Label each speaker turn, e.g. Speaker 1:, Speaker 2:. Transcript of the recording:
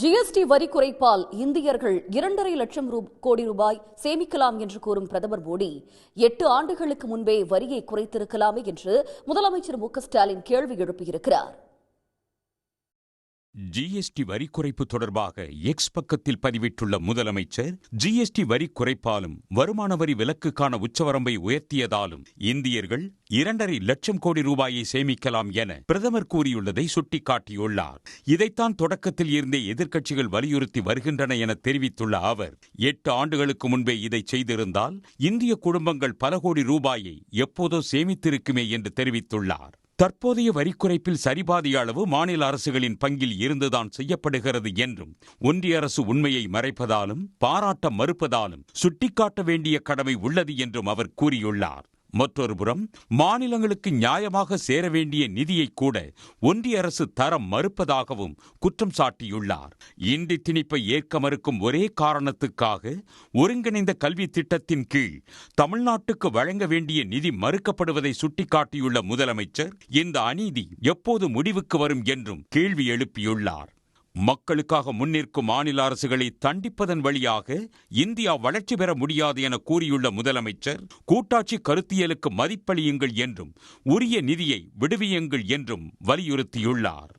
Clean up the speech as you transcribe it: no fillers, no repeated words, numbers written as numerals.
Speaker 1: GST வரி குறைப்பால் இந்தியர்கள் 2.5 லட்சம் கோடி ரூபாய் சேமிக்கலாம் என்று கூறும் பிரதமர் மோடி 8 ஆண்டுகளுக்கு முன்பே வரியை குறைத்திருக்கலாமே என்று முதலமைச்சர் மு.க.ஸ்டாலின் கேள்வி எழுப்பியிருக்கிறார்.
Speaker 2: ஜிஎஸ்டி வரி குறைப்பு தொடர்பாக எக்ஸ் பக்கத்தில் பதிவிட்டுள்ள முதலமைச்சர், ஜிஎஸ்டி வரி குறைப்பாலும் வருமான வரி விலக்குக்கான உச்சவரம்பை உயர்த்தியதாலும் இந்தியர்கள் 2.5 லட்சம் கோடி ரூபாயை சேமிக்கலாம் என பிரதமர் கூறியுள்ளதை சுட்டிக்காட்டியுள்ளார். இதைத்தான் தொடக்கத்தில் இருந்தே எதிர்க்கட்சிகள் வலியுறுத்தி வருகின்றன என தெரிவித்துள்ள அவர், 8 ஆண்டுகளுக்கு முன்பே இதை செய்திருந்தால் இந்திய குடும்பங்கள் பல கோடி ரூபாயை எப்போதோ சேமித்திருக்குமே என்று தெரிவித்துள்ளார். தற்போதைய வரி குறைப்பில் சரிபாதி அளவு மாநில அரசுகளின் பங்கில் இருந்துதான் செய்யப்படுகிறது என்றும், ஒன்றிய அரசு உண்மையை மறைப்பதாலும் பாராட்ட மறுப்பதாலும் சுட்டிக்காட்ட வேண்டிய கடமை உள்ளது என்றும் அவர் கூறியுள்ளார். மற்றொருபுறம், மாநிலங்களுக்கு நியாயமாக சேர வேண்டிய நிதியை கூட ஒன்றிய அரசு தர மறுப்பதாகவும் குற்றம் சாட்டியுள்ளார். இந்தி திணிப்பை ஏற்க மறுக்கும் ஒரே காரணத்துக்காக ஒருங்கிணைந்த கல்வி திட்டத்தின் கீழ் தமிழ்நாட்டுக்கு வழங்க வேண்டிய நிதி மறுக்கப்படுவதை சுட்டிக்காட்டியுள்ள முதலமைச்சர், இந்த அநீதி எப்போது முடிவுக்கு வரும் என்றும் கேள்வி எழுப்பியுள்ளார். மக்களுக்காக முன்னிற்கும் மாநில அரசுகளை தண்டிப்பதன் வழியாக இந்தியா வளர்ச்சி பெற முடியாது என கூறியுள்ள முதலமைச்சர், கூட்டாட்சி கருத்தியலுக்கு மதிப்பளியுங்கள் என்றும் உரிய நிதியை விடுவியுங்கள் என்றும் வலியுறுத்தியுள்ளார்.